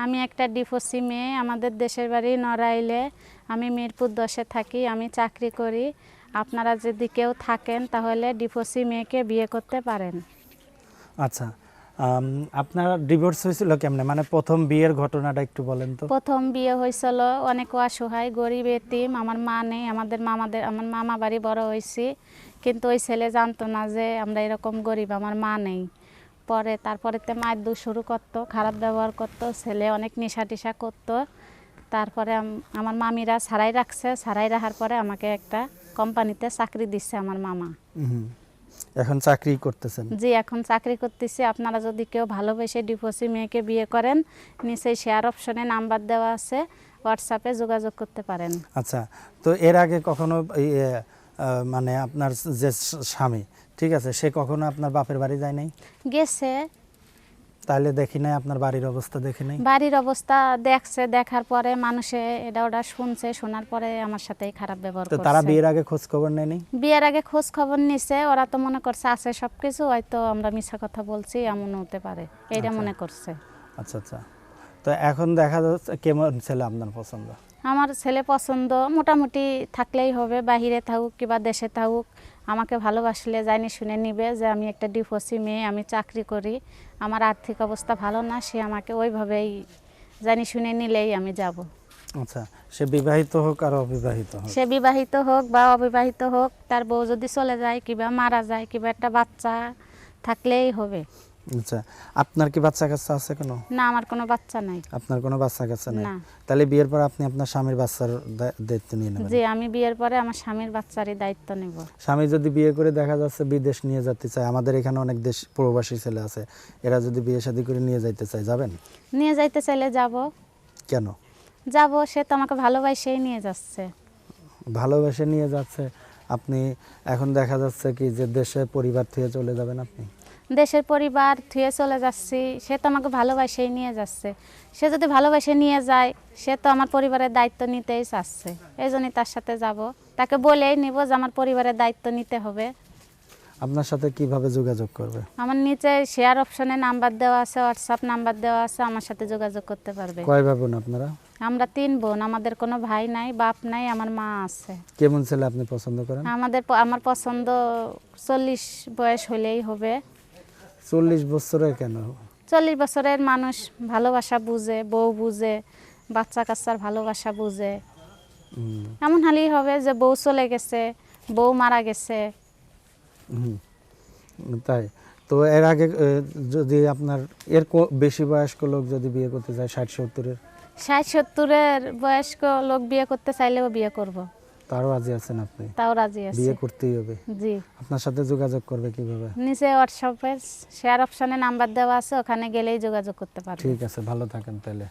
আমি একটা ডিভোর্সি মেয়ে, আমাদের দেশের বাড়ি নড়াইলে, আমি মিরপুর 10-এ থাকি, আমি চাকরি করি। আপনারা যদি কেউ থাকেন তাহলে ডিভোর্সি মেয়েকে বিয়ে করতে পারেন। আচ্ছা, আপনার ডিভোর্স হয়েছিল কেমনে, মানে প্রথম বিয়ের ঘটনাটা একটু বলেন তো। প্রথম বিয়ে হয়েছিল অনেক অসহায় গরিব এতিম, আমার মা নেই, আমার মামা বাড়ি বড় হয়েছি, কিন্তু ওই ছেলে জানতো না যে আমরা এরকম গরিব, আমার মা নেই। তারপরেতে মারধর শুরু করতো, খারাপ ব্যবহার করতো, ছেলে অনেক নেশা টেশা করতো। তারপরে আমার মামিরা ছাড়াই রাখছে, ছাড়াই রাখার পরে আমাকে একটা কোম্পানিতে চাকরি দিচ্ছে আমার মামা। এখন চাকরি করতেছেন? জি, এখন চাকরি করতেছি। আপনারা যদি কেউ ভালোবেসে ডিভোর্সি মেয়েকে বিয়ে করেন, নিচেই শেয়ার অপশনে নাম্বার দেওয়া আছে, হোয়াটসঅ্যাপে যোগাযোগ করতে পারেন। আচ্ছা, তো এর আগে কখনো মানে আপনার যে স্বামী, ঠিক আছে, সে কখনো আপনার বাপের বাড়ি যায় নাই? গেছে। তাহলে দেখি নাই আপনার বাড়ির অবস্থা, দেখি নাই? বাড়ির অবস্থা দেখছে, দেখার পরে মানুষে এটা ওটা শুনছে, শোনার পরে আমার সাথেই খারাপ ব্যবহার তো করছে। তারা বিয়ের আগে খোঁজ খবর নেয়নি? বিয়ের আগে খোঁজ খবর নিছে, ওরা তো মনে করছে আছে সবকিছু, হয়তো আমরা মিথ্যা কথা বলছি এমন হতে পারে, এইটা মনে করছে। আচ্ছা আচ্ছা, তো এখন দেখা যাচ্ছে কেমন ছেলে আপনার পছন্দ? আমার ছেলে পছন্দ মোটামুটি থাকলেই হবে, বাহিরে থাকুক কিংবা দেশে থাকুক, আমাকে ভালোবাসলে জানি শুনে নিবে যে আমি একটা ডিভোর্সি মেয়ে, আমি চাকরি করি, আমার আর্থিক অবস্থা ভালো না, সে আমাকে ওইভাবেই জানি শুনে নিলেই আমি যাব। আচ্ছা, সে বিবাহিত হোক আর অবিবাহিত হোক? সে বিবাহিত হোক বা অবিবাহিত হোক, তার বউ যদি চলে যায় কিংবা মারা যায় কিংবা একটা বাচ্চা থাকলেই হবে। আচ্ছা, আপনার কি বাচ্চা কাচ্চা আছে কোনো? না, আমার কোনো বাচ্চা নাই। আপনার কোনো বাচ্চা কাচ্চা নেই? না। তাহলে বিয়ের পর আপনি আপনার স্বামীর বাচ্চার দায়িত্ব নিয়ে নেবেন? জি, আমি বিয়ের পরে আমার স্বামীর বাচ্চারই দায়িত্ব নেব। স্বামী যদি বিয়ে করে দেখা যাচ্ছে বিদেশ নিয়ে যেতে চায়, আমাদের এখানে অনেক দেশ প্রবাসী ছেলে আছে, এরা যদি বিয়ে শাদী করে নিয়ে যাইতে চায়, যাবেন? নিয়ে যাইতে চাইলে যাব। কেন? যাব, সে তো আমাকে ভালোবাসেই নিয়ে যাচ্ছে। ভালোবেসে নিয়ে যাচ্ছে, আপনি এখন দেখা যাচ্ছে কি যে দেশে পরিবার থেকে চলে যাবেন আপনি? দেশের পরিবার থুয়ে চলে যাচ্ছি, সে তো আমাকে ভালোবাসেই নিয়ে যাচ্ছে। সে যদি ভালোবাসে নিয়ে যায়, সে তো আমার পরিবারের দায়িত্ব নিতেই চাচ্ছে, এই জন্যই তার সাথে যাব। তাকে বলেই নিব যে আমার পরিবারের দায়িত্ব নিতে হবে। আপনার সাথে কিভাবে যোগাযোগ করবে? আমার নিচে শেয়ার অপশনে নাম্বার দেওয়া আছে, হোয়াটসঅ্যাপ নাম্বার দেওয়া আছে, আমার সাথে যোগাযোগ করতে পারবে। কয় ভাই বোন আপনারা? আমরা 3 বোন, আমাদের কোনো ভাই নাই, বাপ নাই, আমার মা আছে। কেমন ছেলে আপনি পছন্দ করেন? আমার পছন্দ 40 বয়স হলেই হবে। 40 বছরে কেন? 40 বছরের মানুষ ভালোবাসা বুঝে, বউ বুঝে, বাচ্চা কাচ্চার ভালোবাসা বুঝে। এমন হলেই হবে যে বউ চলে গেছে, বউ মারা গেছে। তাই তো এর আগে যদি আপনার বেশি বয়স্ক লোক যদি বিয়ে করতে চায়, 60-70-এর? 60-70-এর বয়স্ক লোক বিয়ে করতে চাইলেও বিয়ে করব। তাও রাজি আছেন আপনি? তাও রাজি আছি। বিয়ে করতেই হবে? জি। আপনার সাথে যোগাযোগ করবে কিভাবে? নিচে হোয়াটসঅ্যাপে শেয়ার অপশনে নাম্বার দেওয়া আছে, ওখানে গেলেই যোগাযোগ করতে পারবে। ঠিক আছে, ভালো থাকেন তাহলে।